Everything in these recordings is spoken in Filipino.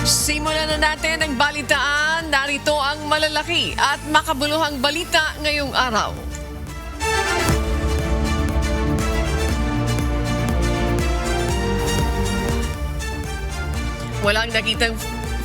Simulan na natin ang balitaan. Narito ang malalaki at makabuluhang balita ngayong araw. Walang nakitang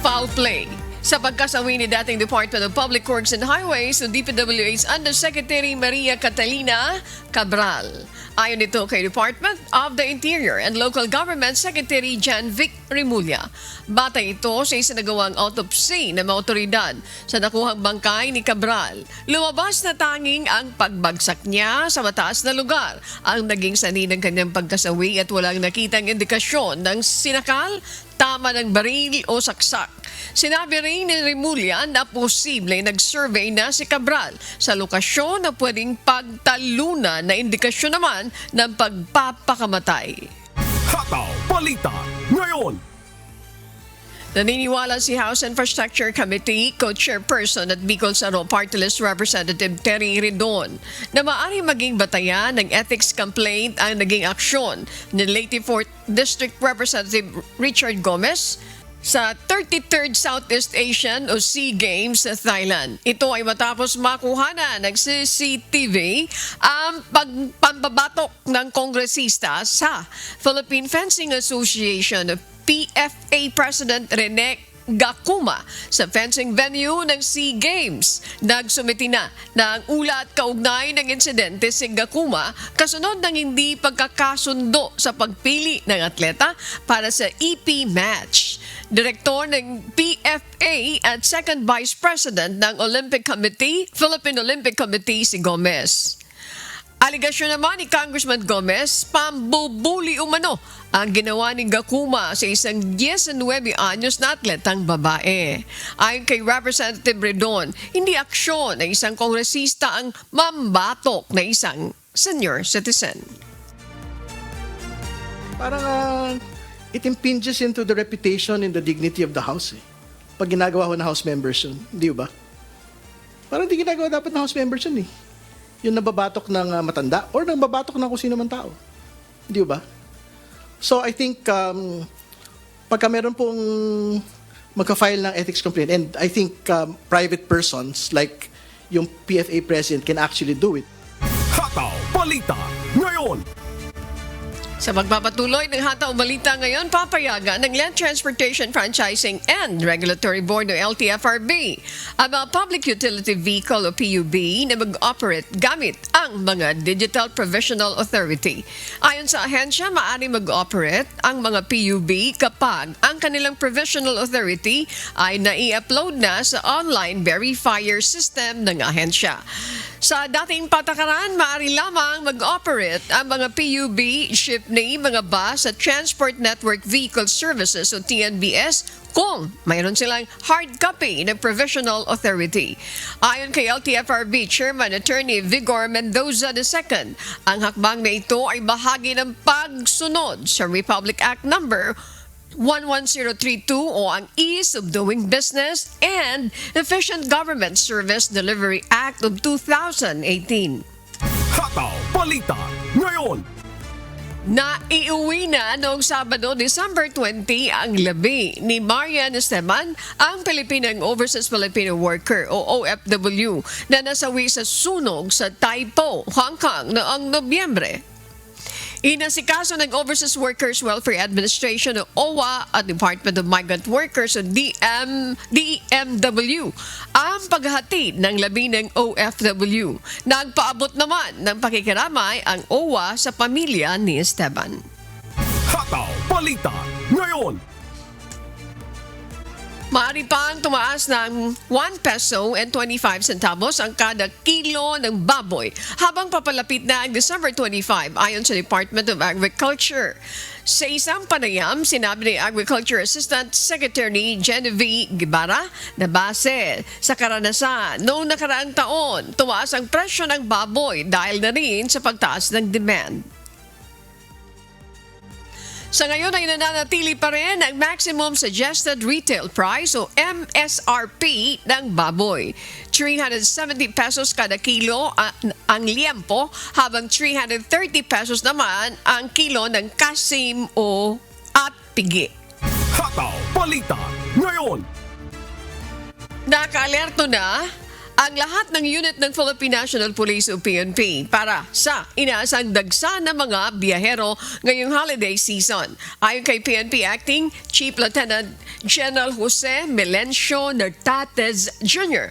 foul play sa pagkasawi ni dating Department of Public Works and Highways o DPWH Undersecretary Maria Catalina Cabral. Ayon nito kay Department of the Interior and Local Government Secretary Jan Vic Remulla. Batay ito sa isinagawang autopsy ng mga otoridad sa nakuhang bangkay ni Cabral. Lumabas na tanging ang pagbagsak niya sa mataas na lugar ang naging sanhi ng kanyang pagkasawi at walang nakitang indikasyon ng sinakal, tama ng baril o saksak. Sinabi rin ni Remulla na posible nag-survey na si Cabral sa lokasyon na pwedeng pagtalunan na indikasyon naman ng pagpapakamatay. Hataw Balita ngayon. Naniniwala si House Infrastructure Committee Co-Chairperson at Bicol Saro Party List Representative Terry Ridon na maaari maging batayan ng ethics complaint ang naging aksyon ni late 4th District Representative Richard Gomez sa 33rd Southeast Asian o SEA Games sa Thailand. Ito ay matapos makuha na ng CCTV ang pagpapabatok ng kongresista sa Philippine Fencing Association of PFA President Rene Gakuma sa fencing venue ng SEA Games. Nagsumiti na ng ulat kaugnay ng insidente si Gakuma kasunod ng hindi pagkakasundo sa pagpili ng atleta para sa EP match. Direktor ng PFA at Second Vice President ng Olympic Committee, Philippine Olympic Committee si Gomez. Aligasyon naman ni Congressman Gomez, pambubuli umano ang ginawa ni Gakuma sa isang 19 anyos na atletang babae. Ayon kay Representative Redon, hindi aksyon ng isang kongresista ang mambatok na isang senior citizen. Parang it impinges into the reputation and the dignity of the House. Pag ginagawa ho ng House members yun, di ba? Parang di ginagawa dapat ng House members yun eh. Yung nababatok ng matanda or nababatok ng kung sino man tao. Di ba? So I think pagka meron pong magka-file ng ethics complaint, and I think private persons like yung PFA president can actually do it. Hataw Balita ngayon. Sa magpapatuloy ng Hataw Balita ngayon, papayagan ng Land Transportation Franchising and Regulatory Board o LTFRB ang mga Public Utility Vehicle o PUV na mag-operate gamit ang mga Digital Provisional Authority. Ayon sa ahensya, maaari mag-operate ang mga PUV kapag ang kanilang Provisional Authority ay nai-upload na sa online verifier system ng ahensya. Sa dating patakaran, maaari lamang mag-operate ang mga PUV, jeepney, mga bus at Transport Network Vehicle Services o TNVS kung mayroon silang hard copy ng Provisional Authority. Ayon kay LTFRB Chairman Attorney Vigor Mendoza II, ang hakbang na ito ay bahagi ng pagsunod sa Republic Act Number 11032 o ang Ease of Doing Business and Efficient Government Service Delivery Act of 2018. Hataw Balita ngayon. Naiuwi na noong Sabado, December 20 ang labi ni Marian Esteban, ang Pilipinang Overseas Filipino Worker o OFW na nasawi sa sunog sa Taipo, Hong Kong noong Nobyembre. Inasikaso ng Overseas Workers Welfare Administration o OWA at Department of Migrant Workers o DMW ang paghahatid ng labi ng OFW. Nagpaabot naman ng pakikiramay ang OWA sa pamilya ni Esteban. Hataw Balita ngayon. Maaari pang tumaas ng 1 peso and 25 centavos ang kada kilo ng baboy habang papalapit na ang December 25 ayon sa Department of Agriculture. Sa isang panayam, sinabi ni Agriculture Assistant Secretary Genevieve Guevara na base sa karanasan noong nakaraang taon, tumaas ang presyo ng baboy dahil na rin sa pagtaas ng demand. Sa ngayon ay nananatili pa rin ang Maximum Suggested Retail Price o MSRP ng baboy. 370 pesos kada kilo ang liempo habang 330 pesos naman ang kilo ng kasim o at pigi. Hataw Balita ngayon. Nakaalerto na ang lahat ng unit ng Philippine National Police o PNP para sa inaasang dagsa ng mga biyahero ngayong holiday season. Ayon kay PNP Acting Chief Lieutenant General Jose Melencio Nartates Jr.,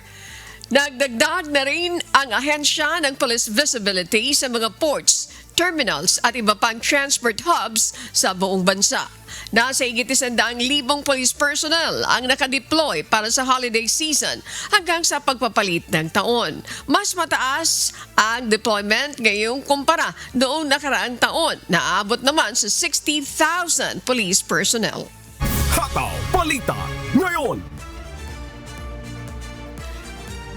nagdagdag na rin ang ahensya ng police visibility sa mga ports, terminals at iba pang transport hubs sa buong bansa. Nasa higit 100,000 police personnel ang nakadeploy para sa holiday season hanggang sa pagpapalit ng taon. Mas mataas ang deployment ngayong kumpara noong nakaraang taon na aabot naman sa 60,000 police personnel. Hataw Balita ngayon.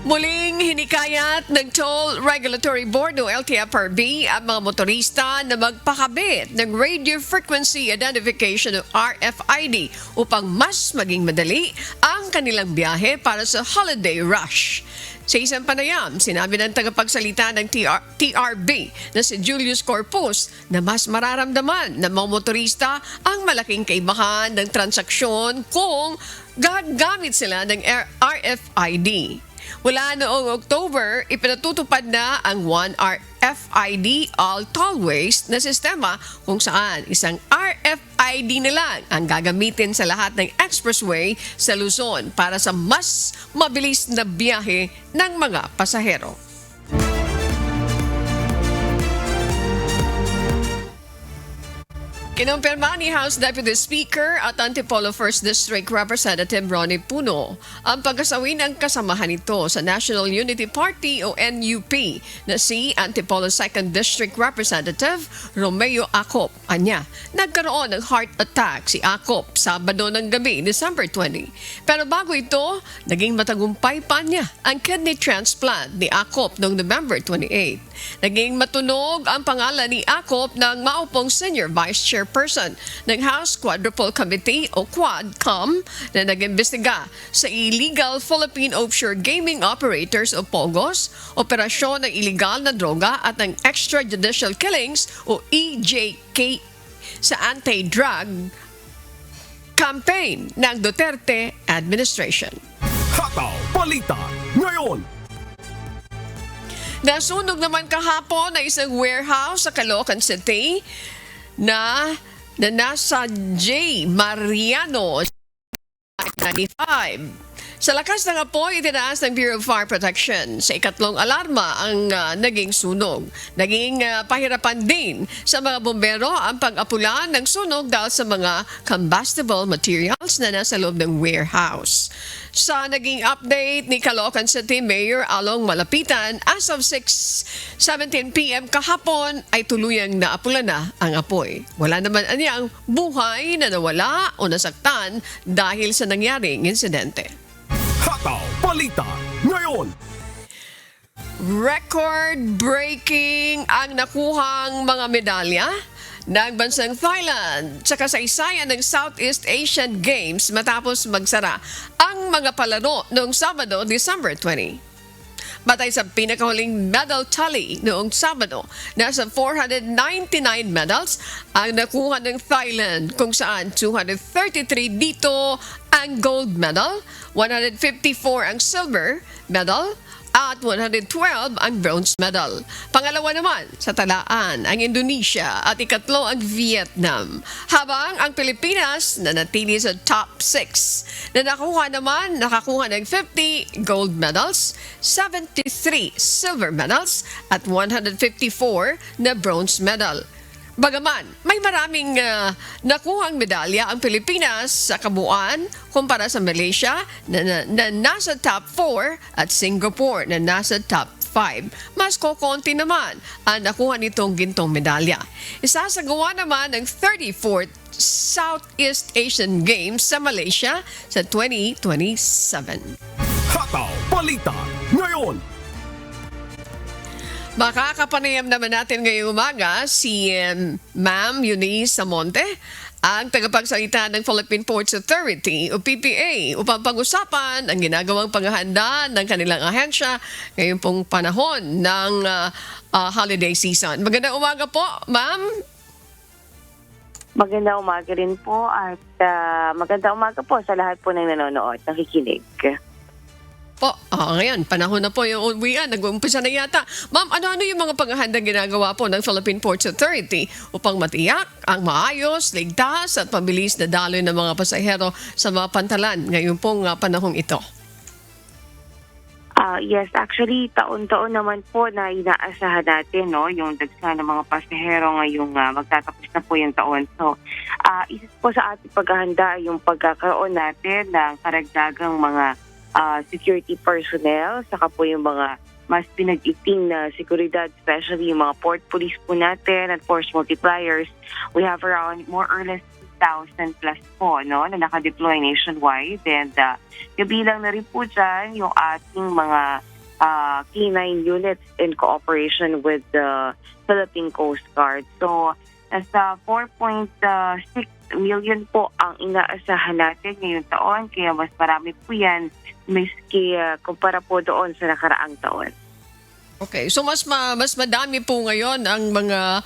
Muling hinikayat ng Toll Regulatory Board o LTFRB ang mga motorista na magpakabit ng Radio Frequency Identification o RFID upang mas maging madali ang kanilang biyahe para sa holiday rush. Sa isang panayam, sinabi ng tagapagsalita ng TRB na si Julius Corpus na mas mararamdaman ng mga motorista ang malaking kaibahan ng transaksyon kung gagamit sila ng RFID. Mula noong October, ipinatutupad na ang One RFID All Tollways na sistema kung saan isang RFID na lang ang gagamitin sa lahat ng expressway sa Luzon para sa mas mabilis na biyahe ng mga pasahero. Kinumpirma ni House Deputy Speaker at Antipolo 1st District Representative Ronnie Puno ang pagkasawi ng kasamahan nito sa National Unity Party o NUP na si Antipolo 2nd District Representative Romeo Acop. Anya, nagkaroon ng heart attack si Acop Sabado ng gabi, December 20. Pero bago ito, naging matagumpay pa niya ang kidney transplant ni Acop noong November 28. Naging matunog ang pangalan ni Acop ng maupong Senior Vice Chairperson ng House Quadruple Committee o QuadCom na nag-imbestiga sa illegal Philippine Offshore Gaming Operators o POGOS, operasyon ng illegal na droga at ng extrajudicial killings o EJK sa anti-drug campaign ng Duterte administration. Hataw Balita ngayon. Nasunog naman kahapon na isang warehouse sa Caloocan City na nasa J. Mariano 95. Sa lakas ng apoy, itinaas ng Bureau of Fire Protection sa ikatlong alarma ang naging sunog. Naging pahirapan din sa mga bombero ang pag-apulan ng sunog dahil sa mga combustible materials na nasa loob ng warehouse. Sa naging update ni Caloocan City Mayor Along Malapitan, as of 6:17 p.m. kahapon ay tuluyang naapulan na ang apoy. Wala naman anyang buhay na nawala o nasaktan dahil sa nangyaring insidente. Hataw Balita ngayon. Record-breaking ang nakuhang mga medalya ng bansang Thailand sa kasaysayan ng Southeast Asian Games matapos magsara ang mga palaro noong Sabado, December 20. Batay sa pinakahuling medal tally noong Sabado, nasa 499 medals ang nakuha ng Thailand kung saan 233 dito ang gold medal, 154 ang silver medal, at 112 ang bronze medal. Pangalawa naman sa talaan ang Indonesia at ikatlo ang Vietnam. Habang ang Pilipinas na natili sa top 6 na nakakuha ng 50 gold medals, 73 silver medals at 154 na bronze medal. Bagaman, may maraming nakuhang medalya ang Pilipinas sa kabuuan kumpara sa Malaysia na nasa top 4 at Singapore na nasa top 5. Mas kokonti naman ang nakuha nitong gintong medalya. Isasagawa naman ng 34th Southeast Asian Games sa Malaysia sa 2027. Hataw Balita ngayon. Makakapanayam naman natin ngayong umaga si Ma'am Eunice Samonte, ang tagapagsalita ng Philippine Ports Authority o PPA upang pag-usapan ang ginagawang paghahanda ng kanilang ahensya ngayong pong panahon ng holiday season. Magandang umaga po, Ma'am. Magandang umaga rin po at magandang umaga po sa lahat po ng nanonood, nakikinig. Po, ngayon, panahon na po yung uwian. Nag-uumpisa na yata. Ma'am, ano-ano yung mga paghahandang ginagawa po ng Philippine Ports Authority upang matiyak ang maayos, ligtas at mabilis na daloy ng mga pasahero sa mga pantalan ngayon pong panahong ito? Yes, actually, taon-taon naman po na inaasahan natin yung dagsa ng mga pasahero ngayong magtatapos na po yung taon. So, isa po sa ating paghahanda ay yung pagkakaroon natin ng karagdagang mga security personnel, saka po yung mga mas pinag-iting na seguridad, especially yung mga port police po natin at force multipliers. We have around more or less 2,000 plus po na naka-deploy nationwide, and kabilang na rin po dyan yung ating mga K9 units in cooperation with the Philippine Coast Guard. So, nasa 4.6 million po ang inaasahan natin ngayong taon, kaya mas marami po yan miski kumpara po doon sa nakaraang taon. Okay, so mas madami po ngayon ang mga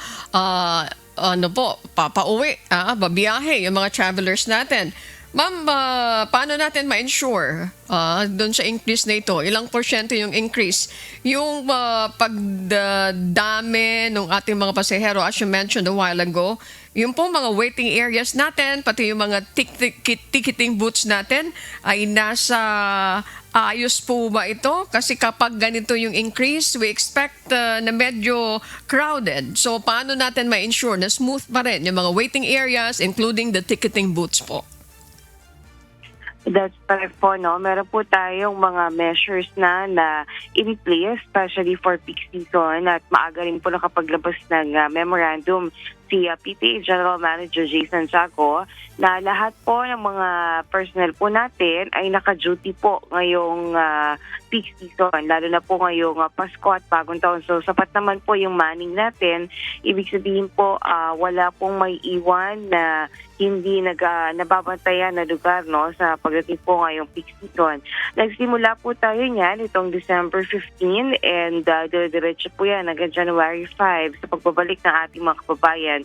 papauwi, babiyahe, yung mga travelers natin. Ma'am, paano natin ma-ensure doon sa increase na ito? Ilang porsyento yung increase? Yung pagdami ng ating mga pasahero, as you mentioned a while ago, yung po mga waiting areas natin, pati yung mga ticketing booths natin, ay nasa ayos po ba ito? Kasi kapag ganito yung increase, we expect na medyo crowded. So paano natin ma-ensure na smooth pa rin yung mga waiting areas, including the ticketing booths po? That's correct po, no? Meron po tayong mga measures na in-place, especially for peak season, at maaga rin po nakapaglabas ng memorandum si PTA General Manager Jason Chaco na lahat po ng mga personnel po natin ay naka-duty po ngayong peak season, lalo na po ngayong Pasko at Bagong Taon. So sapat naman po yung manning natin. Ibig sabihin po wala pong may iwan na hindi nababantayan na lugar sa pagdating po ngayong peak season. Nagsimula po tayo niyan itong December 15 and diretso po yan hanggang January 5 sa pagbabalik ng ating mga kababayan.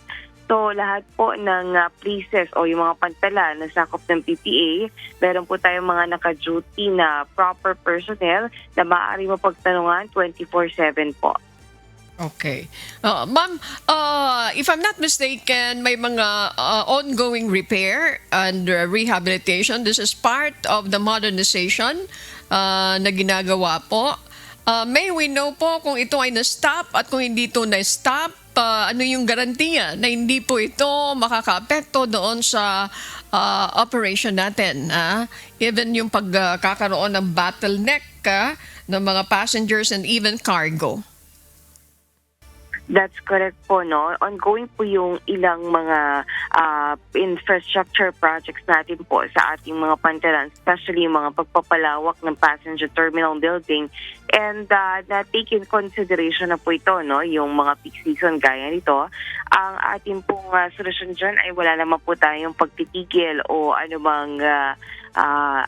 So lahat po ng places o yung mga pantalan na sakop ng PPA, meron po tayong mga naka-duty na proper personnel na maaari mapagtanungan 24/7 po. Okay. Ma'am, if I'm not mistaken, may mga ongoing repair and rehabilitation. This is part of the modernization na ginagawa po. May we know po kung ito ay na-stop at kung hindi ito na-stop, ano yung garantiya na hindi po ito makaka-apekto doon sa operation natin. Even yung pagkakaroon ng bottleneck ng mga passengers and even cargo. That's correct po, no? Ongoing po yung ilang mga infrastructure projects natin po sa ating mga pantalan, especially yung mga pagpapalawak ng passenger terminal building. And na-take in consideration na po ito, no? Yung mga peak season gaya nito. Ang ating pong solusyon dyan ay wala naman po tayong pagtitigil o anumang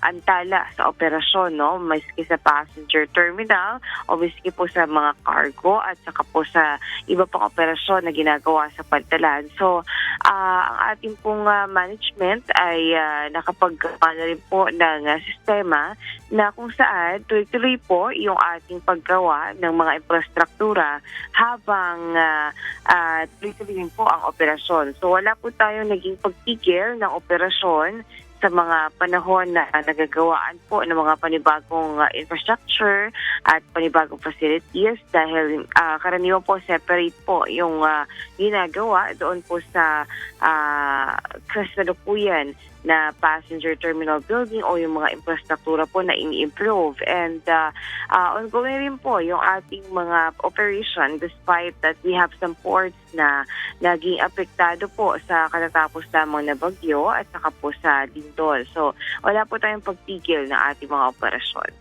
antala sa operasyon, no? Maski sa passenger terminal o maski po sa mga cargo at saka po sa iba pang operasyon na ginagawa sa pantalan. So, ang ating pong management ay nakapaggawa na rin po ng sistema na kung saan tuloy-tuloy po yung ating paggawa ng mga infrastruktura habang tuloy-tuloy rin po ang operasyon. So, wala po tayong naging pagtigil ng operasyon sa mga panahon na nagagawaan po ng mga panibagong infrastructure at panibagong facilities dahil karaniwan po separate po yung ginagawa doon po sa kasalukuyan na passenger terminal building o yung mga infrastruktura po na ini-improve. And ongoing rin po yung ating mga operation despite that we have some ports na naging apektado po sa katatapos lamang na bagyo at saka po sa lindol. So wala po tayong pagtigil ng ating mga operasyon.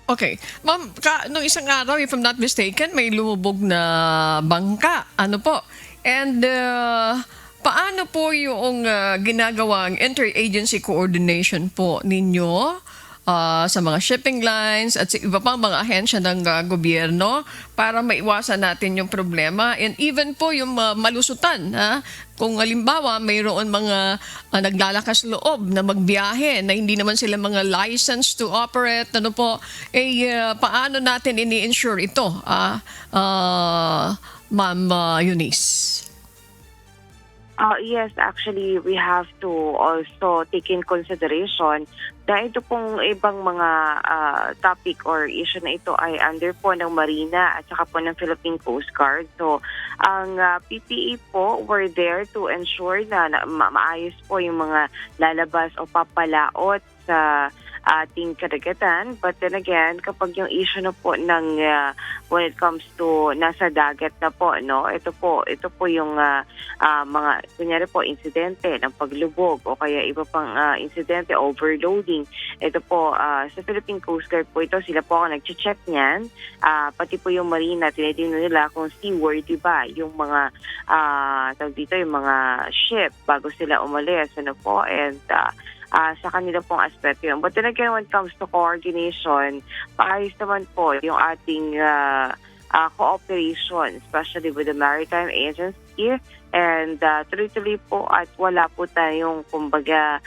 Okay. Ma'am, nung isang araw, if I'm not mistaken, may lumubog na bangka. Ano po? And paano po yung ginagawang interagency coordination po ninyo sa mga shipping lines at sa iba pang mga ahensya ng gobyerno para maiwasan natin yung problema and even po yung malusutan kung halimbawa mayroon mga naglalakas loob na magbiyahe na hindi naman sila mga license to operate, ano po, paano natin ini-insure ito, Ma'am Eunice? Yes, actually, we have to also take in consideration na ito pong ibang mga topic or issue na ito ay under po ng Marina at saka po ng Philippine Coast Guard. So, ang PPA po, we're there to ensure na maayos po yung mga lalabas o papalaot sa ating karagatan. But then again, kapag yung issue na po ng when it comes to nasa dagat na po, no, ito po yung mga kunyari po insidente ng paglubog o kaya iba pang insidente, overloading. Ito po sa Philippine Coast Guard po ito, sila po ang nag-check niyan. Pati po yung Marina, tinitingnan nila kung seaworthy ba yung mga tawag dito, yung mga ship bago sila umalis, ano po, and sa kanila pong aspeto yun. But then again, when it comes to coordination, paayos naman po yung ating cooperation, especially with the Maritime Agency, and tuloy-tuloy po at wala po tayong kumbaga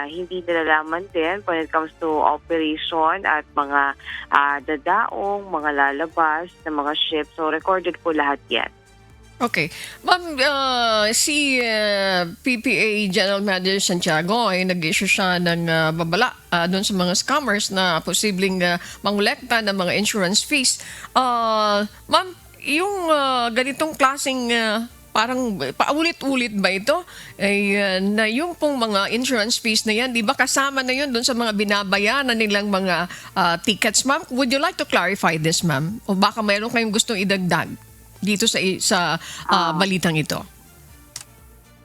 hindi nalalaman din when it comes to operation at mga dadaong, mga lalabas na mga ships. So recorded po lahat yan. Okay. Ma'am, si PPA General Manager Santiago ay nag-issue siya ng babala doon sa mga scammers na posibleng mangolekta ng mga insurance fees. Ma'am, yung ganitong klaseng parang paulit-ulit ba ito? Na yung pong mga insurance fees na yan, di ba kasama na yun doon sa mga binabayaran nilang mga tickets, ma'am? Would you like to clarify this, ma'am? O baka mayroon kayong gustong idagdag dito sa balitang ito?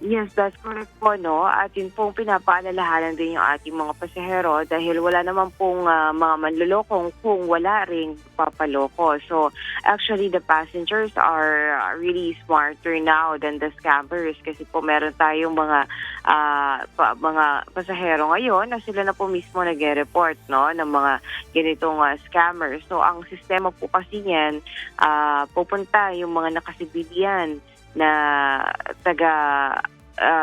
Yes, that's correct po, no? At yun pong pinapaalalahanan din yung ating mga pasahero dahil wala naman pong mga manlulokong kung wala ring papaloko. So, actually, the passengers are really smarter now than the scammers kasi po meron tayong mga pasahero ngayon na sila na po mismo nag-report, no, ng mga ganitong scammers. So, ang sistema po kasi niyan, pupunta yung mga nakasibilyan na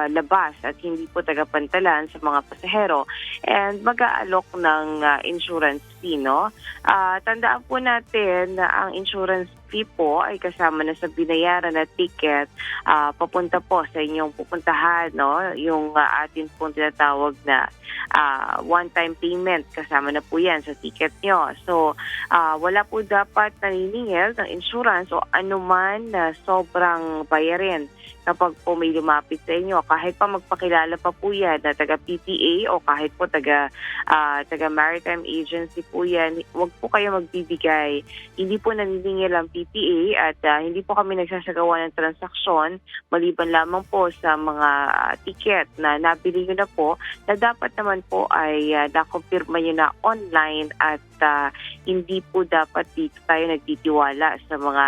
labas at hindi po taga-pantalan sa mga pasahero and mag-aalok ng insurance fee, no? Tandaan po natin na ang insurance fee po ay kasama na sa binayaran na ticket papunta po sa inyong pupuntahan, no? Yung atin pong tinatawag na one-time payment, kasama na po yan sa ticket nyo. So, wala po dapat naniningil ng insurance o anuman na sobrang bayarin kapag po may lumapit sa inyo. Kahit pa magpakilala pa po yan na taga-PPA o kahit po taga-Maritime Agency po yan, huwag po kayo magbibigay. Hindi po naniningil ang PPA at hindi po kami nagsasagawa ng transaksyon maliban lamang po sa mga ticket na nabili nyo na po na dapat naman po ay nakumpirma nyo na online at hindi po dapat dito tayo nagtitiwala sa mga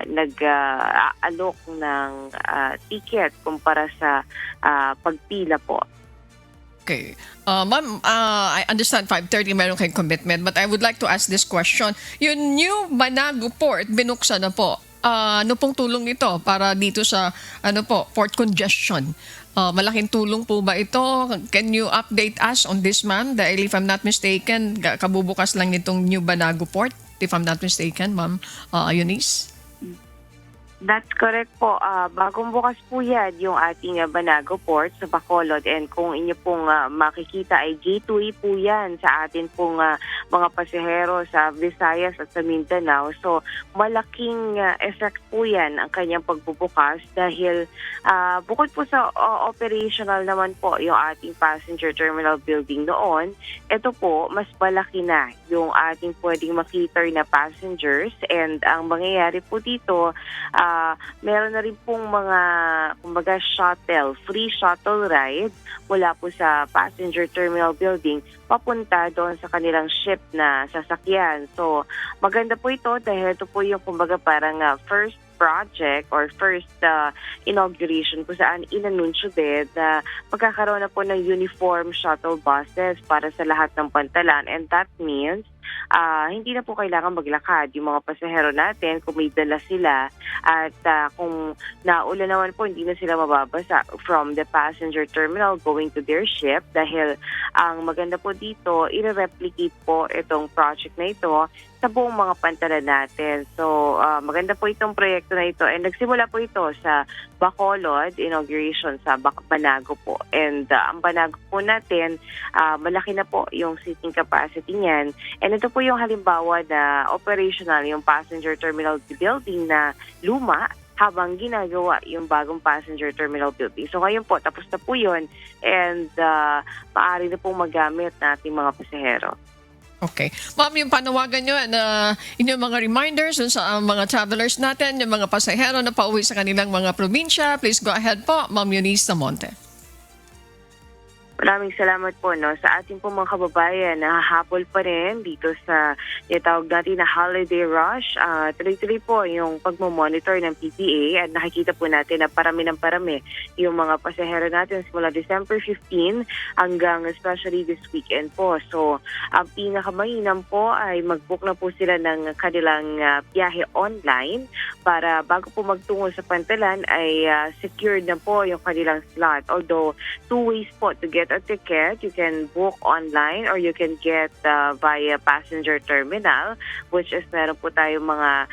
nag-alok ng ticket kumpara sa pagpila po. Okay. Ma'am, I understand 5:30 meron kayong commitment, but I would like to ask this question. Yung new Banago Port, binuksan na po. Ano pong tulong nito para dito sa port congestion? Malaking tulong po ba ito? Can you update us on this, ma'am? Dahil if I'm not mistaken, kabubukas lang nitong new Banago Port, if I'm not mistaken, Ma'am Eunice? That's correct po. Bagong bukas po yan yung ating Banago Port sa Bacolod and kung inyo pong makikita ay gateway po yan sa atin pong mga pasahero sa Visayas at sa Mindanao. So malaking effect po yan ang kanyang pagbubukas dahil bukod po sa operational naman po yung ating passenger terminal building noon, ito po mas malaki na yung ating pwedeng makiter na passengers and ang mangyayari po dito meron na rin pong mga kumbaga free shuttle ride mula po sa passenger terminal building papunta doon sa kanilang ship na sasakyan. So maganda po ito dahil ito po yung kumbaga parang first project or first inauguration kung saan inanunsyo din na magkakaroon na po ng uniform shuttle buses para sa lahat ng pantalan and that means hindi na po kailangan maglakad yung mga pasahero natin kung may dala sila at kung naulan naman po hindi na sila mababasa from the passenger terminal going to their ship dahil ang maganda po dito, i-replicate po itong project na ito sa buong mga pantalan natin. So, maganda po itong proyekto na ito. And nagsimula po ito sa Bacolod, inauguration sa Banago po. And ang Banago po natin, malaki na po yung seating capacity niyan. And ito po yung halimbawa na operational, yung passenger terminal building na luma habang ginagawa yung bagong passenger terminal building. So ngayon po, tapos na po yun and maaari na pong magamit nating mga pasahero. Okay. Ma'am, yung panawagan nyo na inyong mga reminders dun sa mga travelers natin, yung mga pasahero na pauwi sa kanilang mga probinsya, please go ahead po, Ma'am Eunice Damonte. Maraming salamat po sa ating po mga kababayan na hahabol pa rin dito sa itawag natin na holiday rush. Tuloy-tuloy po yung pagmamonitor ng PPA at nakikita po natin na parami ng parami yung mga pasahero natin simula December 15 hanggang especially this weekend po. So, ang pinakamainam po ay mag-book na po sila ng kanilang biyahe online para bago po magtungo sa pantalan ay secured na po yung kanilang slot. Although, 2 ways po to get a ticket. You can book online or you can get via passenger terminal, which is meron po tayo mga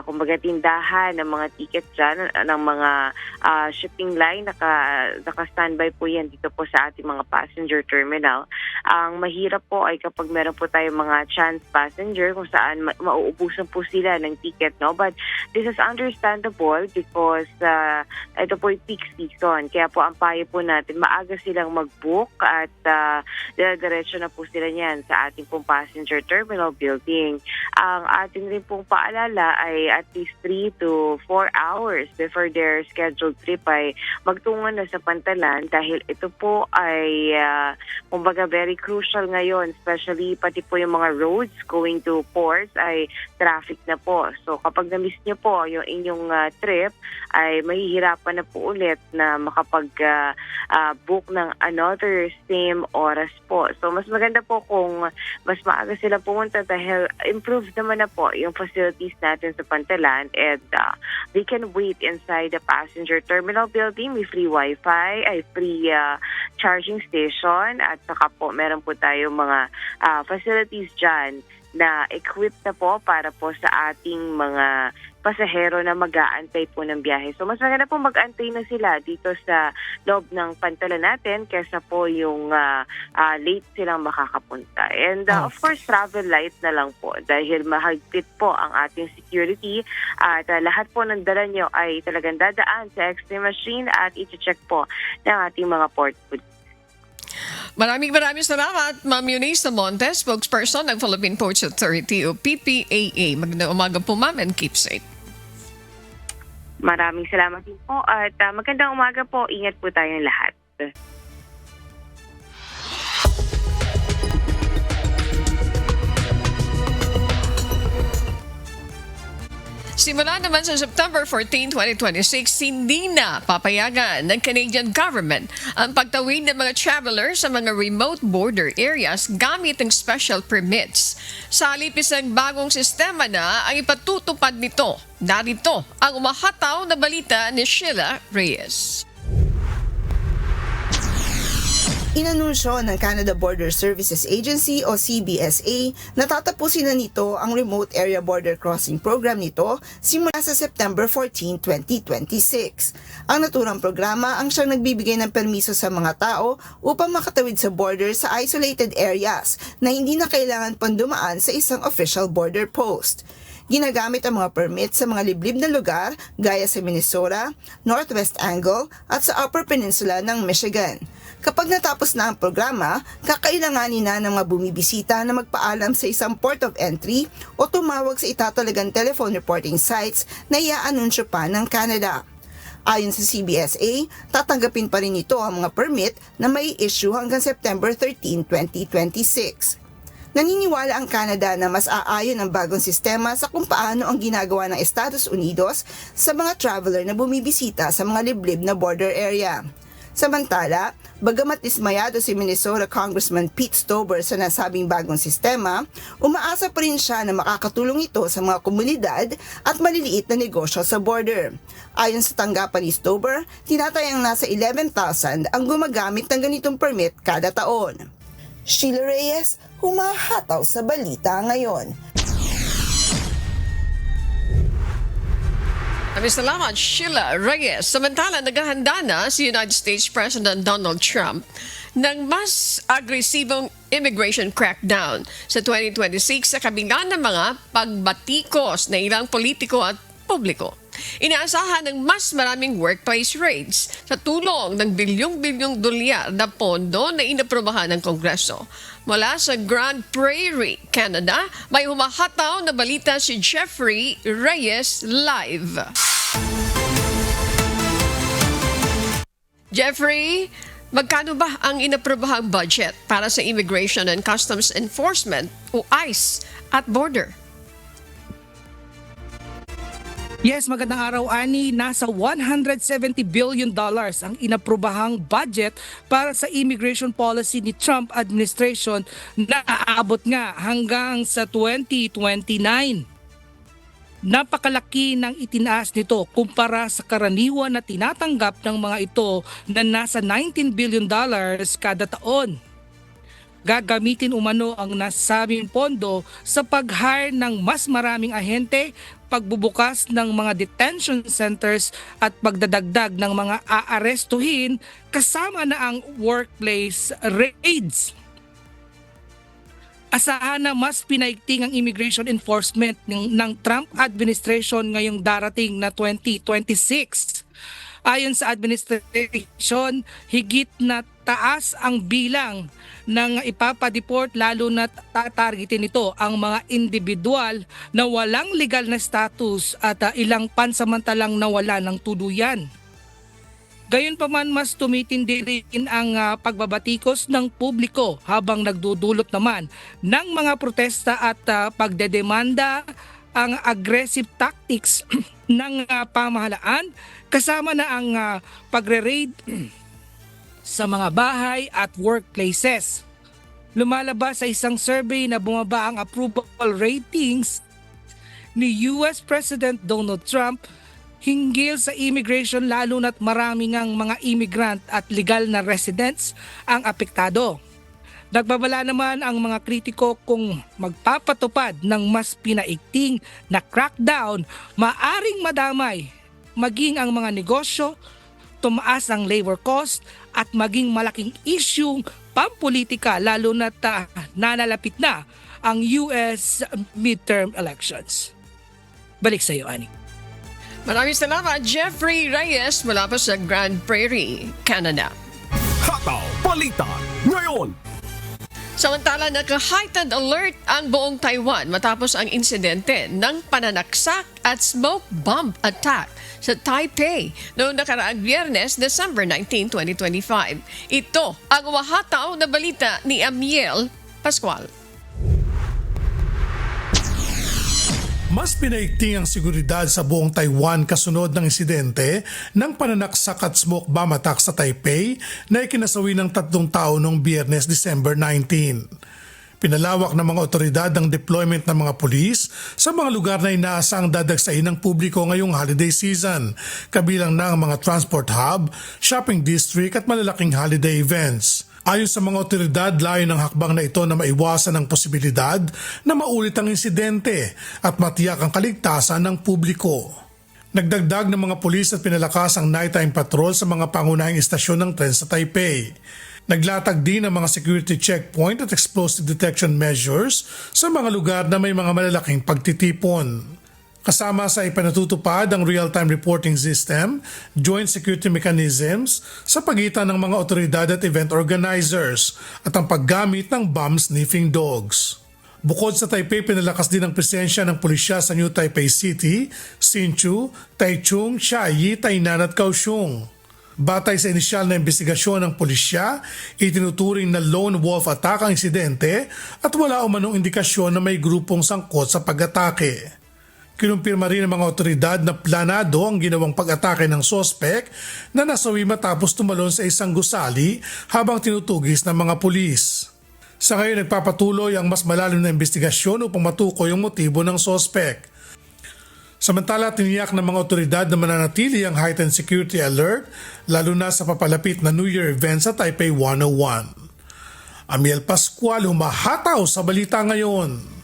kumbaga tindahan ng mga ticket dyan, ng mga shipping line, naka-standby po yan dito po sa ating mga passenger terminal. Ang mahirap po ay kapag meron po tayo mga chance passenger kung saan mauubusan po sila ng ticket, no? But this is understandable because ito po yung peak season. Kaya po ang payo po natin, maaga silang mag-book at diretso na po sila niyan sa ating pong passenger terminal building. Ang ating rin pong paalala ay at least 3 to 4 hours before their scheduled trip ay magtungo na sa pantalan dahil ito po ay kumbaga very crucial ngayon, especially pati po yung mga roads going to ports ay traffic na po. So kapag na-miss nyo po yung inyong trip ay mahihirapan na po ulit na makapag-book ng another same oras po. So mas maganda po kung mas maaga sila pumunta dahil improved naman na po yung facilities natin sa pantalan and they can wait inside the passenger terminal building. May free wifi, ay free charging station at saka po meron po tayo mga facilities dyan na equipped na po para po sa ating mga pasahero na mag-aantay po ng biyahe. So mas maganda po mag-aantay na sila dito sa loob ng pantalan natin kaysa po yung late silang makakapunta. And of course, travel light na lang po dahil mahigpit po ang ating security at lahat po ng dala nyo ay talagang dadaan sa X-ray machine at i-check po ng ating mga port police. Maraming salamat, Ma'am Eunice Damonte, spokesperson ng Philippine Ports Authority o PPAA. Magandang umaga po, Ma'am, and keep safe. Maraming salamat din po at magandang umaga po. Ingat po tayong lahat. Simula naman sa September 14, 2026, hindi na papayagan ng Canadian government ang pagtawid ng mga travelers sa mga remote border areas gamit ang special permits. Sa halip isang bagong sistema na ang ipatutupad nito. Narito ang umahataw na balita ni Sheila Reyes. Inanunsyo ng Canada Border Services Agency o CBSA na tatapusin na nito ang Remote Area Border Crossing Program nito simula sa September 14, 2026. Ang naturang programa ang siyang nagbibigay ng permiso sa mga tao upang makatawid sa border sa isolated areas na hindi na kailangan pang dumaan sa isang official border post. Ginagamit ang mga permit sa mga liblib na lugar gaya sa Minnesota, Northwest Angle at sa Upper Peninsula ng Michigan. Kapag natapos na ang programa, kakailanganin na ng mga bumibisita na magpaalam sa isang port of entry o tumawag sa itatalagang telephone reporting sites na iaanunsyo pa ng Canada. Ayon sa CBSA, tatanggapin pa rin ito ang mga permit na may issue hanggang September 13, 2026. Naniniwala ang Canada na mas aayon ang bagong sistema sa kung paano ang ginagawa ng Estados Unidos sa mga traveler na bumibisita sa mga liblib na border area. Samantala, bagamat dismayado si Minnesota Congressman Pete Stober sa nasabing bagong sistema, umaasa pa rin siya na makakatulong ito sa mga komunidad at maliliit na negosyo sa border. Ayon sa tanggapan ni Stober, tinatayang nasa 11,000 ang gumagamit ng ganitong permit kada taon. Sheila Reyes, humahataw sa balita ngayon. Maraming salamat, Sheila Reyes. Samantala, naghahanda na si United States President Donald Trump ng mas agresibong immigration crackdown sa 2026 sa kabila ng mga pagbatikos na ilang politiko at publiko. Inaasahan ng mas maraming workplace raids sa tulong ng bilyong-bilyong dolyar na pondo na inaprobahan ng Kongreso. Mula sa Grand Prairie, Canada, may humahataw na balita si Jeffrey Reyes live. Jeffrey, magkano ba ang inaprobahang budget para sa Immigration and Customs Enforcement o ICE at border? Yes, magandang araw, Ani. Nasa $170 billion ang inaprobahang budget para sa immigration policy ni Trump administration na aabot nga hanggang sa 2029. Napakalaki ng itinaas nito kumpara sa karaniwan na tinatanggap ng mga ito na nasa $19 billion kada taon. Gagamitin umano ang nasabing pondo sa pag-hire ng mas maraming ahente, pagbubukas ng mga detention centers at pagdadagdag ng mga aarestuhin kasama na ang workplace raids. Asahan na mas pinaigting ang immigration enforcement ng Trump administration ngayong darating na 2026. Ayon sa administration, higit na taas ang bilang ng ipapadeport, lalo na targetin nito ang mga individual na walang legal na status at ilang pansamantalang nawala ng tuluyan. Gayunpaman, mas tumitindi rin ang pagbabatikos ng publiko habang nagdudulot naman ng mga protesta at pagdedemanda ang aggressive tactics ng pamahalaan kasama na ang pagre-raid sa mga bahay at workplaces. Lumalabas sa isang survey na bumaba ang approval ratings ni US President Donald Trump hinggil sa immigration, lalo na't marami ngang mga immigrant at legal na residents ang apektado. Nagbabala naman ang mga kritiko kung magpapatupad ng mas pinaigting na crackdown, maaring madamay maging ang mga negosyo, tumaas ang labor cost at maging malaking isyung pampolitika, lalo na't nanalapit na ang US midterm elections. Balik sa iyo, Ani. Maraming salamat, Jeffrey Reyes mula pa sa Grand Prairie, Canada. Hataw Balita ngayon. Samantala, naka-heightened alert ang buong Taiwan matapos ang insidente ng pananaksak at smoke bomb attack sa Taipei noong nakaraang Biyernes, December 19, 2025. Ito ang wahataw na balita ni Amiel Pascual. Mas pinaigting ang seguridad sa buong Taiwan kasunod ng insidente ng pananaksak at smoke bomb attack sa Taipei na ikinasawi ng 3 tao noong Biyernes, December 19. Pinalawak ng mga otoridad ang deployment ng mga pulis sa mga lugar na inaasang dadagsain ng publiko ngayong holiday season, kabilang na ang mga transport hub, shopping district at malalaking holiday events. Ayon sa mga otoridad, layo ng hakbang na ito na maiwasan ang posibilidad na maulit ang insidente at matiyak ang kaligtasan ng publiko. Nagdagdag ng mga pulis at pinalakas ang nighttime patrol sa mga pangunahing istasyon ng tren sa Taipei. Naglatag din ang mga security checkpoint at explosive detection measures sa mga lugar na may mga malalaking pagtitipon. Kasama sa ipanatutupad ang real-time reporting system, joint security mechanisms sa pagitan ng mga otoridad at event organizers at ang paggamit ng bomb-sniffing dogs. Bukod sa Taipei, pinalakas din ang presensya ng pulisya sa New Taipei City, Hsinchu, Taichung, Chiayi, Tainan at Kaohsiung. Batay sa inisyal na investigasyon ng pulisya, itinuturing na lone wolf attack ang insidente at wala umanong indikasyon na may grupong sangkot sa pag-atake. Kinumpirma rin ng mga otoridad na planado ang ginawang pag-atake ng sospek na nasawi matapos tumalon sa isang gusali habang tinutugis ng mga pulis. Sa ngayon nagpapatuloy ang mas malalim na investigasyon upang matukoy ang motibo ng sospek. Samantala, tiniyak ng mga otoridad na mananatili ang heightened security alert lalo na sa papalapit na New Year event sa Taipei 101. Amiel Pascual, humahataw sa balita ngayon.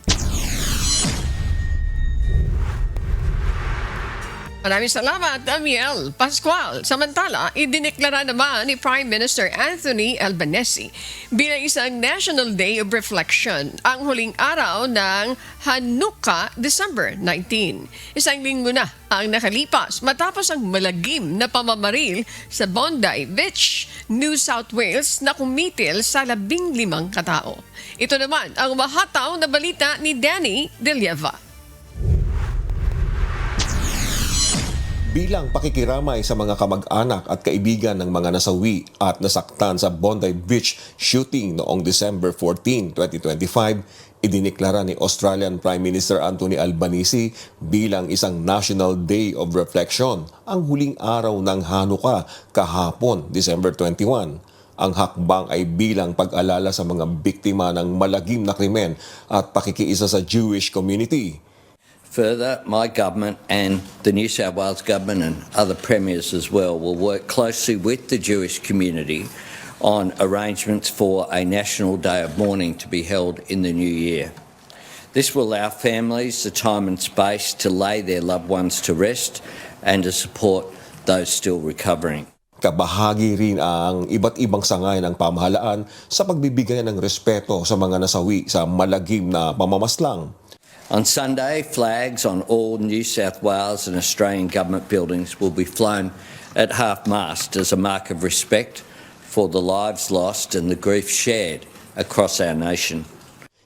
Maraming salamat, Amiel Pascual. Samantala, idineklara naman ni Prime Minister Anthony Albanese bilang isang National Day of Reflection ang huling araw ng Hanukkah, December 19. Isang linggo na ang nakalipas matapos ang malagim na pamamaril sa Bondi Beach, New South Wales na kumitil sa 15 katao. Ito naman ang mahataw na balita ni Danny De Lieva. Bilang pakikiramay sa mga kamag-anak at kaibigan ng mga nasawi at nasaktan sa Bondi Beach shooting noong December 14, 2025, idineklara ni Australian Prime Minister Anthony Albanese bilang isang National Day of Reflection ang huling araw ng Hanukkah kahapon, December 21. Ang hakbang ay bilang pag-alala sa mga biktima ng malagim na krimen at pakikiisa sa Jewish community. Further, my government and the New South Wales government and other premiers as well will work closely with the Jewish community on arrangements for a national day of mourning to be held in the new year. This will allow families the time and space to lay their loved ones to rest and to support those still recovering. Kabahagi rin ang iba't ibang sangay ng pamahalaan sa pagbibigay ng respeto sa mga nasawi sa malagim na pamamaslang. On Sunday, flags on all New South Wales and Australian government buildings will be flown at half-mast as a mark of respect for the lives lost and the grief shared across our nation.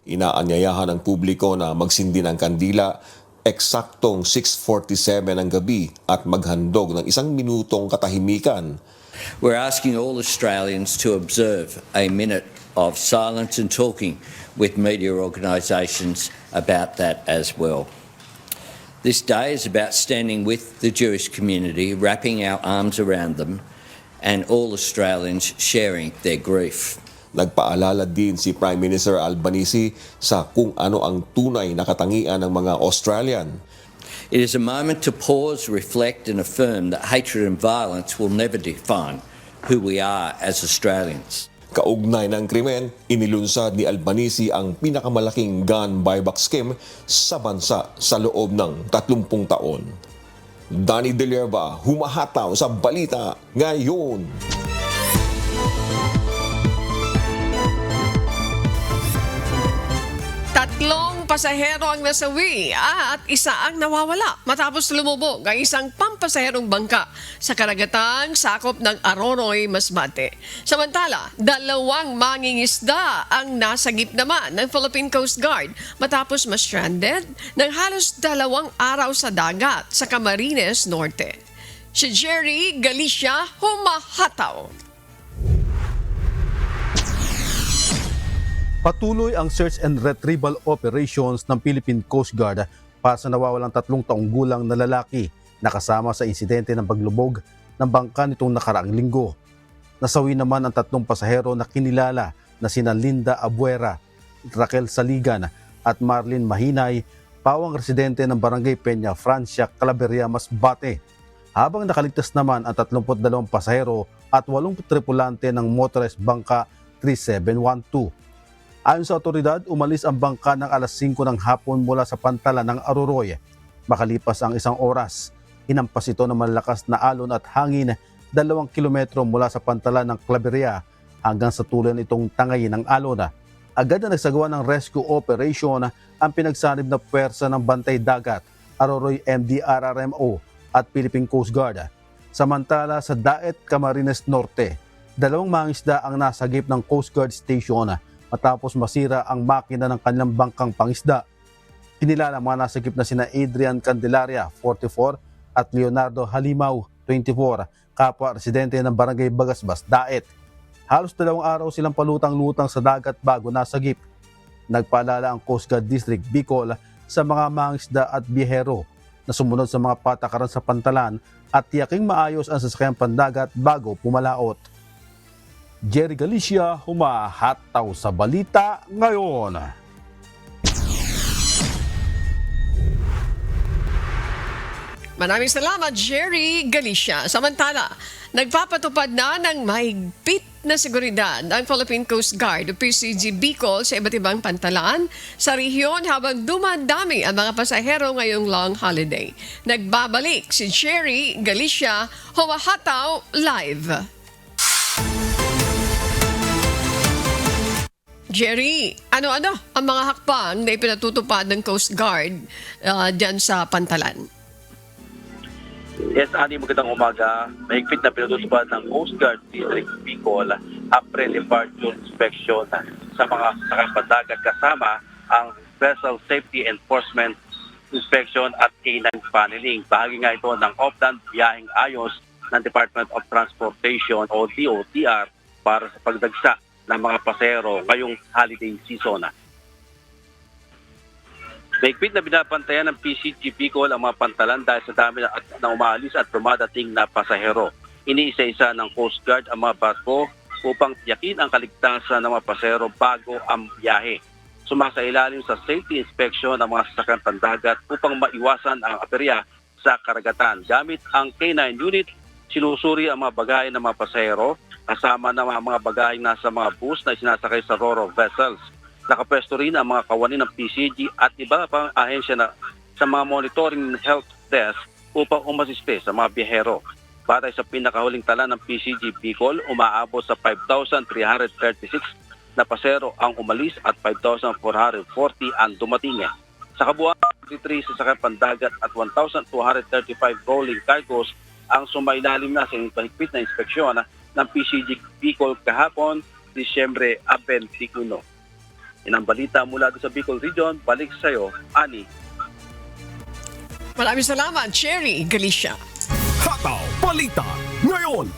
Inaanyayahan ng publiko na magsindi ng kandila eksaktong 6:47 ng gabi at maghandog ng 1 minutong katahimikan. We're asking all Australians to observe a minute of silence and talking with media organisations about that as well. This day is about standing with the Jewish community, wrapping our arms around them, and all Australians sharing their grief. Nagpaalala din si Prime Minister Albanese sa kung ano ang tunay na katangian ng mga Australian. It is a moment to pause, reflect and affirm that hatred and violence will never define who we are as Australians. Kaugnay ng krimen, inilunsad ni Albanese ang pinakamalaking gun buyback scheme sa bansa sa loob ng 30 taon. Danny De Lieva, humahataw sa balita ngayon. Tatlong pasahero ang nasawi at isa ang nawawala matapos lumubog ang isang pampasaherong bangka sa karagatang sakop ng Aroroy, Masbate. Samantala, 2 mangingisda ang nasagip naman ng Philippine Coast Guard matapos ma-stranded ng halos 2 araw sa dagat sa Camarines Norte. Si Jerry Galicia, humahataw. Patuloy ang search and retrieval operations ng Philippine Coast Guard para sa nawawalang 3 taong gulang na lalaki na kasama sa insidente ng paglubog ng bangka nitong nakaraang linggo. Nasawi naman ang 3 pasahero na kinilala na sina Linda Abuera, Raquel Saligan at Marlene Mahinay, pawang residente ng Barangay Peña Francia, Claveria, Masbate. Habang nakaligtas naman ang 32 pasahero at 8 tripulante ng motorized bangka 3712. Ayon sa otoridad, umalis ang bangka ng alas 5 ng hapon mula sa pantalan ng Aroroy. Makalipas ang 1 oras, hinampas ito ng malalakas na alon at hangin 2 kilometro mula sa pantalan ng Claveria hanggang sa tuloy nitong tangayin ng alon. Agad na nagsagawa ng rescue operation ang pinagsanib na puwersa ng Bantay Dagat, Aroroy MDRRMO at Philippine Coast Guard. Samantala sa Daet, Camarines Norte, 2 mangingisda ang nasagip ng Coast Guard Station matapos masira ang makina ng kanilang bangkang pangisda. Kinilala mga nasagip na sina Adrian Candelaria, 44, at Leonardo Halimaw, 24, kapwa residente ng Barangay Bagasbas, Daet. Halos 2 araw silang palutang-lutang sa dagat bago nasagip. Nagpaalala ang Coast Guard District Bicol sa mga mangisda at biyahero na sumunod sa mga patakaran sa pantalan at tiyaking maayos ang sasakyang pandagat bago pumalaot. Jerry Galicia, humahataw sa balita ngayon. Maraming salamat, Jerry Galicia. Samantala, nagpapatupad na ng mahigpit na seguridad ang Philippine Coast Guard o PCG Bicol sa iba't ibang pantalan sa rehiyon habang dumadami ang mga pasahero ngayong long holiday. Nagbabalik si Jerry Galicia, humahataw live. Jerry, ano-ano ang mga hakbang na ipinatutupad ng Coast Guard dyan sa pantalan? Yes, Ani, magandang umaga. Mahigpit na pinatutupad ng Coast Guard District Bicol ang pre-departure inspection sa mga sakang pandagat kasama ang Vessel Safety Enforcement Inspection at K9 Paneling. Bahagi nga ito ng Oplan Biyaheng Ayos ng Department of Transportation o DOTR para sa pagdagsa ng mga pasahero ngayong holiday season. Mahigpit na binabantayan ng PCG Bicol ang mga pantalan dahil sa dami na umaalis at dumadating na pasahero. Iniisa-isa ng Coast Guard ang mga barko upang tiyakin ang kaligtasan ng mga pasahero bago ang biyahe. Sumasailalim sa safety inspection ng mga sasakyan pandagat upang maiwasan ang aperya sa karagatan. Gamit ang K9 unit, sinusuri ang mga bagahe ng mga pasahero kasama ng mga bagahe nasa mga bus na sinasakay sa Ro-Ro vessels. Nakapwesto rin ang mga kawani ng PCG at iba pang ahensya na sa mga monitoring health desk upang umasiste sa mga biyahero. Batay sa pinakahuling tala ng PCG Bicol, umaabot sa 5,336 na pasahero ang umalis at 5,440 ang dumating. Sa kabuuan, 33 sasakyan pandagat at 1,235 rolling cargos ang sumailalim na sa mahigpit na inspeksyon ng PCG Bicol kahapon, Disyembre 21. Inang balita mula sa Bicol Region, balik sa iyo, Ani. Maraming salamat, Jerry Galicia. Hataw Balita ngayon.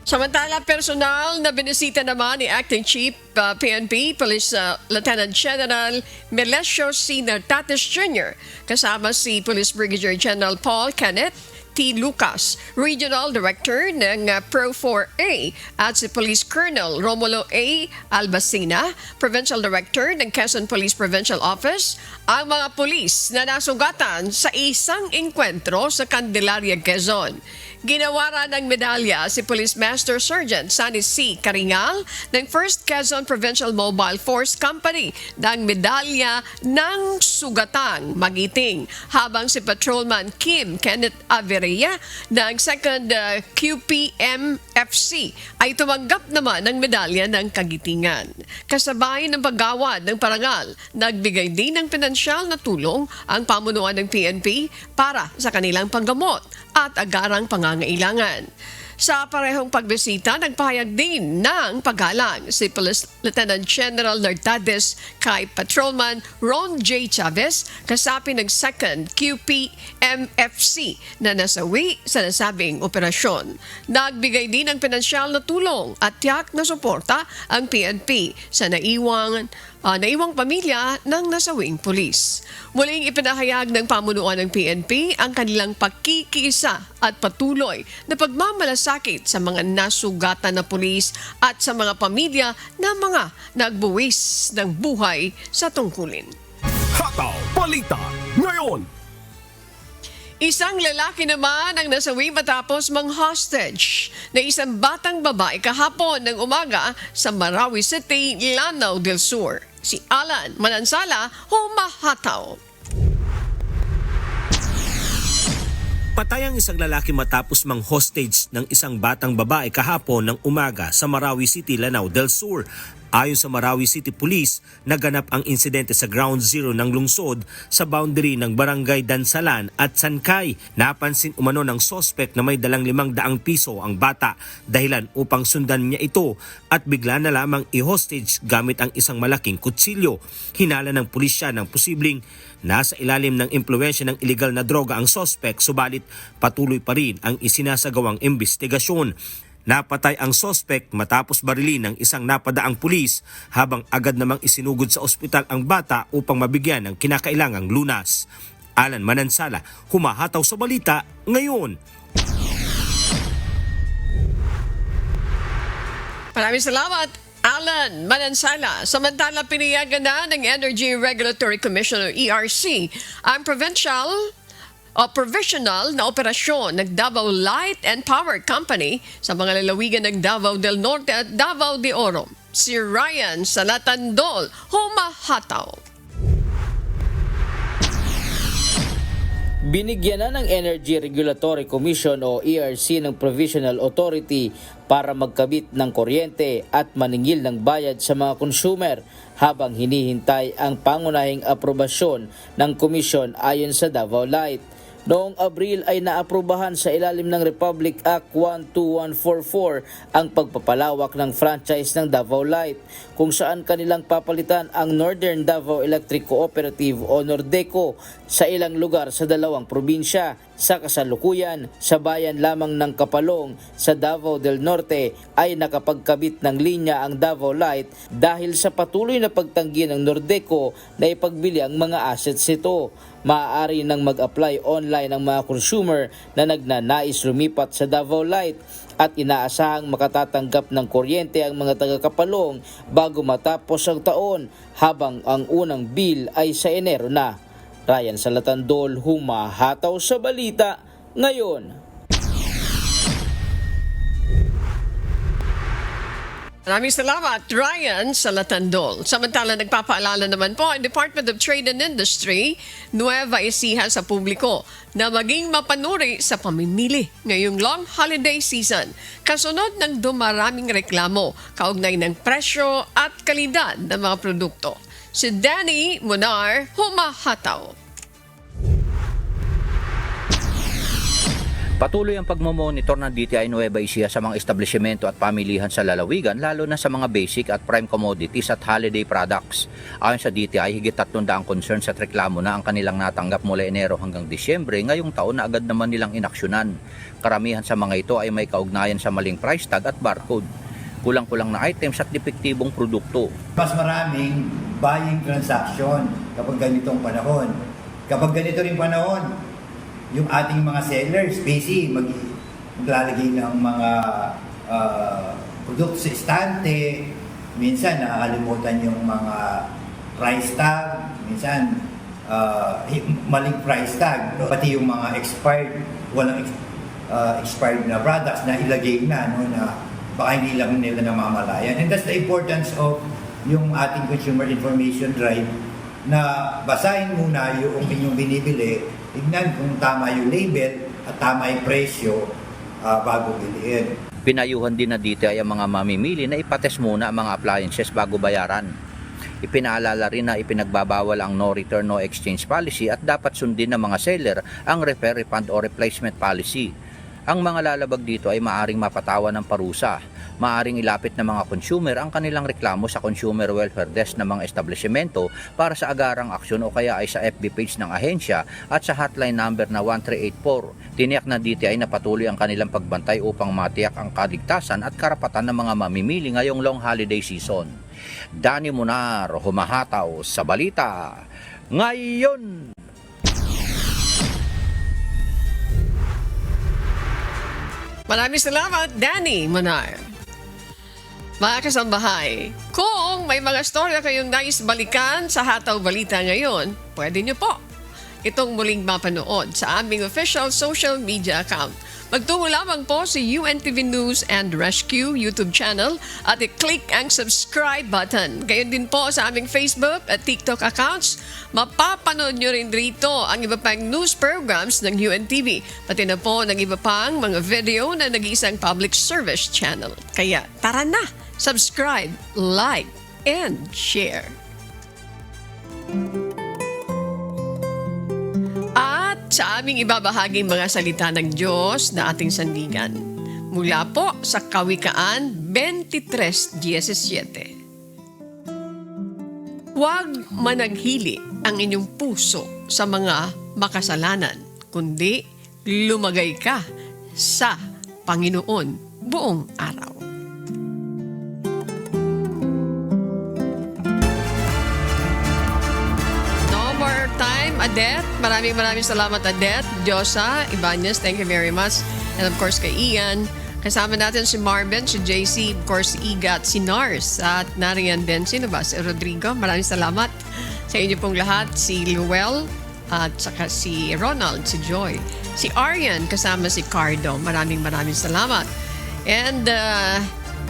Samantala, personal na binisita naman ni Acting Chief PNP Police Lieutenant General Melesio C. Nartates Jr. kasama si Police Brigadier General Paul Kenneth T. Lucas, Regional Director ng Pro 4A at si Police Colonel Romulo A. Albacina, Provincial Director ng Quezon Police Provincial Office, ang mga pulis na nasugatan sa isang engkwentro sa Candelaria, Quezon. Ginawaran ng medalya si Police Master Sergeant Sunny C. Karingal ng 1st Quezon Provincial Mobile Force Company ng medalya ng sugatang magiting, habang si Patrolman Kim Kenneth Averia ng 2nd QPMFC ay tumanggap naman ng medalya ng kagitingan. Kasabay ng paggawad ng parangal, nagbigay din ng pinansyal na tulong ang pamunuan ng PNP para sa kanilang panggamot at agarang pangangailangan. Sa parehong pagbisita, nagpahayag din ng paggalang si Police Lieutenant General Nartates kay Patrolman Ron J. Chavez, kasapi ng 2nd QPMFC na nasawi sa nasabing operasyon. Nagbigay din ng pinansyal na tulong at tiyak na suporta ang PNP sa naiwang pamilya ng nasawing pulis. Muling ipinahayag ng pamunuan ng PNP ang kanilang pagkikiisa at patuloy na pagmamalasakit sa mga nasugatan na pulis at sa mga pamilya na mga nagbuwis ng buhay sa tungkulin. Hataw Balita ngayon. Isang lalaki naman ang nasawi matapos mang-hostage na isang batang babae kahapon ng umaga sa Marawi City, Lanao del Sur. Si Alan Manansala, humahataw. Patay ang isang lalaki matapos mang-hostage ng isang batang babae kahapon ng umaga sa Marawi City, Lanao del Sur. Ayon sa Marawi City Police, naganap ang insidente sa Ground Zero ng lungsod sa boundary ng Barangay Dansalan at Sankay. Napansin umano ng sospek na may dalang 500 piso ang bata, dahilan upang sundan niya ito at bigla na lamang i-hostage gamit ang isang malaking kutsilyo. Hinala ng pulisya ng posibleng nasa ilalim ng impluwensya ng illegal na droga ang sospek, subalit patuloy pa rin ang isinasagawang investigasyon. Napatay ang sospek matapos barilin ng isang napadaang pulis, habang agad namang isinugod sa ospital ang bata upang mabigyan ng kinakailangang lunas. Alan Manansala, humahataw sa balita ngayon. Maraming salamat, Alan Manansala. Samantala, pinayagan na ng Energy Regulatory Commission o ERC ang provisional na operasyon ng Davao Light and Power Company sa mga lalawigan ng Davao del Norte at Davao de Oro. Si Ryan Salatandol, humahataw. Binigyan na ng Energy Regulatory Commission o ERC ng Provisional Authority para magkabit ng kuryente at maningil ng bayad sa mga consumer habang hinihintay ang pangunahing aprobasyon ng komisyon ayon sa Davao Light. Noong Abril ay naaprubahan sa ilalim ng Republic Act 12144 ang pagpapalawak ng franchise ng Davao Light kung saan kanilang papalitan ang Northern Davao Electric Cooperative o Nordeco sa ilang lugar sa dalawang probinsya. Sa kasalukuyan, sa bayan lamang ng Kapalong sa Davao del Norte ay nakapagkabit ng linya ang Davao Light dahil sa patuloy na pagtanggi ng Nordeco na ipagbili ang mga assets nito. Maaari nang mag-apply online ang mga consumer na nagnanais lumipat sa Davao Light at inaasahang makatatanggap ng kuryente ang mga taga-Kapalong bago matapos ang taon habang ang unang bill ay sa Enero na. Ryan Salatandol, humahataw sa balita ngayon. Maraming salamat, Ryan Salatandol. Samantala, nagpapaalala naman po ang Department of Trade and Industry, Nueva Ecija sa publiko na maging mapanuri sa pamimili ngayong long holiday season. Kasunod ng dumaraming reklamo, kaugnay ng presyo at kalidad ng mga produkto. Si Danny Munar, humahataw. Patuloy ang pagmamonitor ng DTI Nueva Ecija sa mga establishmento at pamilihan sa lalawigan, lalo na sa mga basic at prime commodities at holiday products. Ayon sa DTI, higit 300 concerns at reklamo na ang kanilang natanggap mula Enero hanggang Disyembre. Ngayong taon na agad naman nilang inaksyonan. Karamihan sa mga ito ay may kaugnayan sa maling price tag at barcode, kulang-kulang na items at depektibong produkto. Mas maraming buying transaction kapag ganitong panahon. Kapag ganito rin panahon, yung ating mga sellers, busy, maglalagay ng mga produkto sa estante. Minsan, nakakalimutan yung mga price tag. Minsan, maling price tag. Pati yung mga walang expired na products na ilagay na, no, na baka hindi lang nila namamalayan. And that's the importance of yung ating consumer information drive na basahin muna yung inyong binibili, tignan kung tama yung label at tama yung presyo bago bilihin. Pinayuhan din na dito ay ang mga mamimili na ipates muna ang mga appliances bago bayaran. Ipinaalala rin na ipinagbabawal ang no return no exchange policy at dapat sundin ng mga seller ang repair, refund o replacement policy. Ang mga lalabag dito ay maaring mapatawan ng parusa. Maaring ilapit ng mga consumer ang kanilang reklamo sa Consumer Welfare Desk ng mga establishmento para sa agarang aksyon o kaya ay sa FB page ng ahensya at sa hotline number na 1384. Tiniyak na DTI na patuloy ang kanilang pagbantay upang matiyak ang kaligtasan at karapatan ng mga mamimili ngayong long holiday season. Danny Munar, humahataw sa balita ngayon. Maraming salamat, Danny Munar. Mga kasambahay, kung may mga storya kayong nais balikan sa Hataw Balita ngayon, pwede nyo po itong muling mapanood sa aming official social media account. Magtungo lamang po sa UNTV News and Rescue YouTube channel at i-click ang subscribe button. Gayon din po sa aming Facebook at TikTok accounts. Mapapanood nyo rin rito ang iba pang news programs ng UNTV, pati na po ng iba pang mga video na nag-iisang public service channel. Kaya tara na, subscribe, like, and share. Sa aming ibabahaging mga salita ng Diyos na ating sandigan. Mula po sa Kawikaan 23:17. Huwag managhili ang inyong puso sa mga makasalanan, kundi lumagay ka sa Panginoon buong araw. Adet, maraming salamat Adet. Josa Ibanez, thank you very much. And of course kay Ian. Kasama natin si Marvin, si JC, of course si Iga at si Nars. At nariyan din, sino ba? Si Rodrigo. Maraming salamat sa inyo pong lahat. Si Luel at saka si Ronald, si Joy. Si Arian, kasama si Cardo. Maraming salamat. And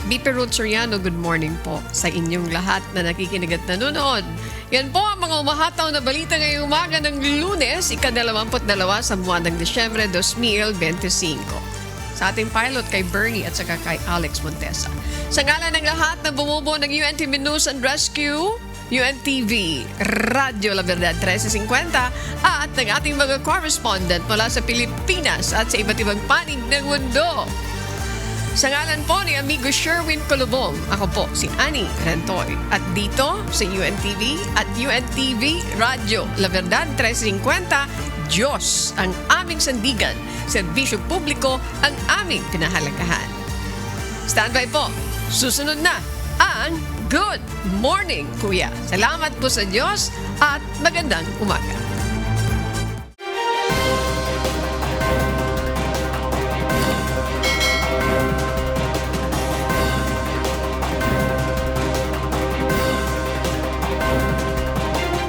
BP Ruth Soriano, good morning po sa inyong lahat na nakikinig at nanonood. Yan po ang mga umahataw na balita ngayong umaga ng Lunes, ika-22 sa buwan ng Disyembre 2025. Sa ating pilot kay Bernie at saka kay Alex Montesa. Sa ngalan ng lahat na bumubuo ng UNTV News and Rescue, UNTV, Radyo La Verdad 1350 at ng ating mga correspondent mula sa Pilipinas at sa iba't ibang panig ng mundo. Sa ngalan po ni amigo Sherwin Colobong, ako po si Annie Rentoy. At dito sa UNTV at UNTV Radyo La Verdad 1350, Diyos ang aming sandigan, serbisyo publiko ang aming pinahalagahan. Standby po, susunod na ang Good Morning Kuya. Salamat po sa Diyos at magandang umaga.